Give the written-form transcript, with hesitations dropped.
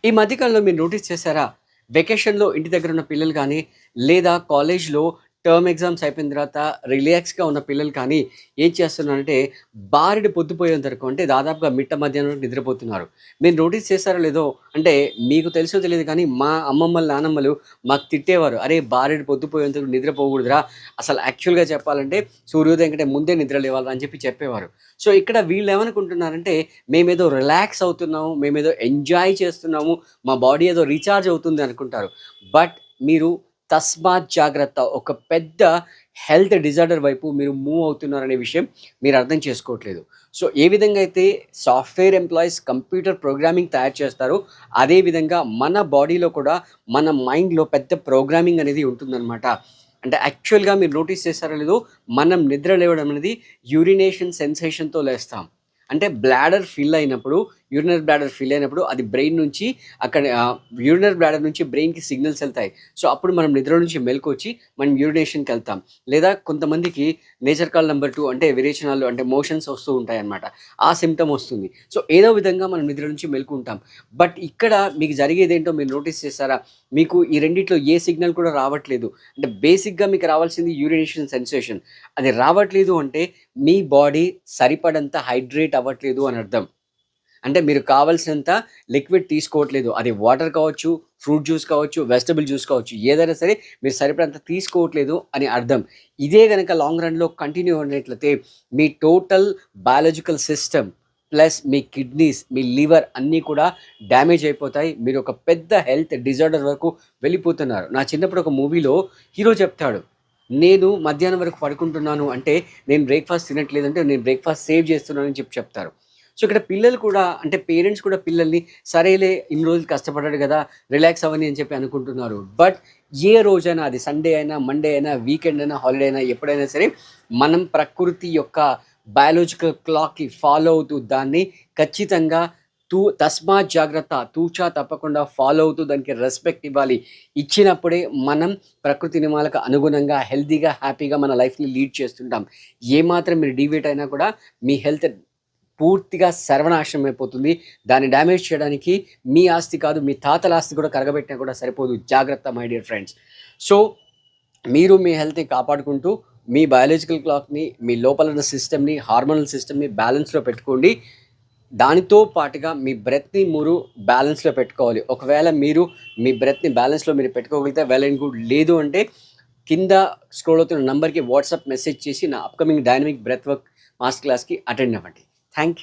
ఈ మధ్య కాలంలో మీరు నోటీస్ చేశారా? వెకేషన్‌లో ఇంటి దగ్గరున్న పిల్లలు గానీ, లేదా కాలేజ్‌లో టర్మ్ ఎగ్జామ్స్ అయిపోయిన తర్వాత రిలాక్స్‌గా ఉన్న పిల్లలు కానీ, ఏం చేస్తున్నారంటే బారెడు పొద్దుపోయేంత వరకు అంటే దాదాపుగా మిట్ట మధ్యాహ్నం వరకు నిద్రపోతున్నారు. మీరు నోటీస్ చేశారో లేదో అంటే మీకు తెలుసో తెలీదు కానీ మా అమ్మమ్మలు, నానమ్మలు మాకు తిట్టేవారు. "అరేయ్! బారెడు పొద్దుపోయేంత వరకు నిద్రపోకూడదురా! అసలు యాక్చువల్‌గా చెప్పాలంటే సూర్యోదయం కంటే ముందే నిద్ర లేవాలిరా" అని చెప్పేవారు. సో, ఇక్కడ వీళ్ళేమనుకుంటున్నారంటే మేమేదో రిలాక్స్ అవుతున్నాము, మేమేదో ఎంజాయ్ చేస్తున్నాము, మా బాడీ ఏదో రీచార్జ్ అవుతుంది అనుకుంటారు. బట్ మీరు తస్మాత్ జాగ్రత్త. ఒక పెద్ద హెల్త్ డిజార్డర్ వైపు మీరు మూవ్ అవుతున్నారనే విషయం మీరు అర్థం చేసుకోవట్లేదు. సో, ఏ విధంగా అయితే సాఫ్ట్‌వేర్ ఎంప్లాయీస్ కంప్యూటర్ ప్రోగ్రామింగ్ తయారు చేస్తారో, అదే విధంగా మన బాడీలో కూడా మన మైండ్‌లో పెద్ద ప్రోగ్రామింగ్ అనేది ఉంటుందనమాట. అంటే యాక్చువల్‌గా మీరు నోటీస్ చేశారో లేదో, మనం నిద్ర లేవడం అనేది యూరినేషన్ సెన్సేషన్‌తో లేస్తాం. అంటే బ్లాడర్ ఫిల్ అయినప్పుడు, యూరినరీ బ్లాడర్ ఫిల్ అయినప్పుడు అది బ్రెయిన్ నుంచి అక్కడ యూరినరీ బ్లాడర్ నుంచి బ్రెయిన్‌కి సిగ్నల్స్ ఎళ్తాయి. సో, అప్పుడు మనం నిద్ర నుంచి మెలుకువొచ్చి మనం యూరినేషన్‌కెళ్తాం. లేదా కొంతమందికి నేచర్ కాల్ నంబర్ 2 అంటే విరేచనాలు అంటే మోషన్స్ వస్తూ ఉంటాయన్నమాట. ఆ సింప్టమ్ వస్తుంది. సో, ఏదో విధంగా మనం నిద్ర నుంచి మెలుకుంటాం. బట్ ఇక్కడ మీకు జరిగేదేంటో మీరు నోటీస్ చేసారా? మీకు ఈ రెండిట్లో ఏ సిగ్నల్ కూడా రావట్లేదు. అంటే బేసిక్‌గా మీకు రావాల్సింది యూరినేషన్ సెన్సేషన్. అది రావట్లేదు అంటే మీ బాడీ సరిపడంత హైడ్రేట్ అవ్వట్లేదు అని అర్థం. అంటే మీరు కావాల్సినంత లిక్విడ్ తీసుకోవట్లేదు. అది వాటర్ కావచ్చు, ఫ్రూట్ జ్యూస్ కావచ్చు, వెజిటబుల్ జ్యూస్ కావచ్చు. ఏదైనా సరే మీరు సరిపడంత తీసుకోవట్లేదు అని అర్థం. ఇదే గనక లాంగ్ రన్‌లో కంటిన్యూ అయినట్లయితే మీ టోటల్ బయాలజికల్ సిస్టమ్ ప్లస్ మీ కిడ్నీస్, మీ లివర్ అన్నీ కూడా డ్యామేజ్ అయిపోతాయి. మీరు ఒక పెద్ద హెల్త్ డిజార్డర్ వరకు వెళ్ళిపోతున్నారు. నా చిన్నప్పుడు ఒక మూవీలో హీరో చెప్తాడు. నేను మధ్యాహ్నం వరకు పడుకుంటున్నాను అంటే నేను బ్రేక్‌ఫాస్ట్ తినట్లేదంటే నేను బ్రేక్‌ఫాస్ట్ సేవ్ చేస్తున్నానని చెప్తారు. సో, ఇక్కడ పిల్లలు కూడా అంటే పేరెంట్స్ కూడా పిల్లల్ని సరేలే ఇన్ని రోజులు కష్టపడ్డాడు గదా! రిలాక్స్ అవ్వని అని చెప్పి అనుకుంటున్నారు. బట్ ఏ రోజైనా అది సండే అయినా, మండే అయినా, వీకెండ్ అయినా, హాలిడే అయినా ఎప్పుడైనా సరే మనం ప్రకృతి యొక్క బయాలజికల్ క్లాక్‌కి ఫాలో అవుతూ దాన్ని ఖచ్చితంగా తస్మాత్ జాగ్రత్త తూచా తప్పకుండా ఫాలో అవుతూ దానికి రెస్పెక్ట్ ఇవ్వాలి. ఇచ్చినప్పుడే మనం ప్రకృతి నియమాలకు అనుగుణంగా హెల్తీగా, హ్యాపీగా మన లైఫ్‌ని లీడ్ చేస్తుంటాం. ఏమాత్రం మీరు డీవియేట్ అయినా కూడా మీ హెల్త్ పూర్తిగా సర్వనాశనం అయిపోతుంది. దాన్ని డ్యామేజ్ చేయడానికి మీ ఆస్తి కాదు, మీ తాతల ఆస్తి కూడా కరగబెట్టినా కూడా సరిపోదు. జాగ్రత్త మై డియర్ ఫ్రెండ్స్. సో, మీరు మీ హెల్త్‌ని కాపాడుకుంటూ, మీ బయాలజికల్ క్లాక్‌ని, మీ లోపల ఉన్న సిస్టమ్‌ని, హార్మోనల్ సిస్టమ్‌ని బ్యాలెన్స్‌లో పెట్టుకోండి. దానితో పాటుగా మీ బ్రెత్‌ని మీరు బ్యాలెన్స్‌లో పెట్టుకోవాలి. ఒకవేళ మీరు మీ బ్రెత్‌ని బ్యాలెన్స్‌లో మీరు పెట్టుకోగలిగితే వెల్ అండ్ గుడ్. లేదు అంటే కింద స్క్రోల్ అవుతున్న నంబర్‌కి వాట్సాప్ మెసేజ్ చేసి నా upcoming dynamic breath work master క్లాస్‌కి అటెండ్ అవ్వండి. Thank you.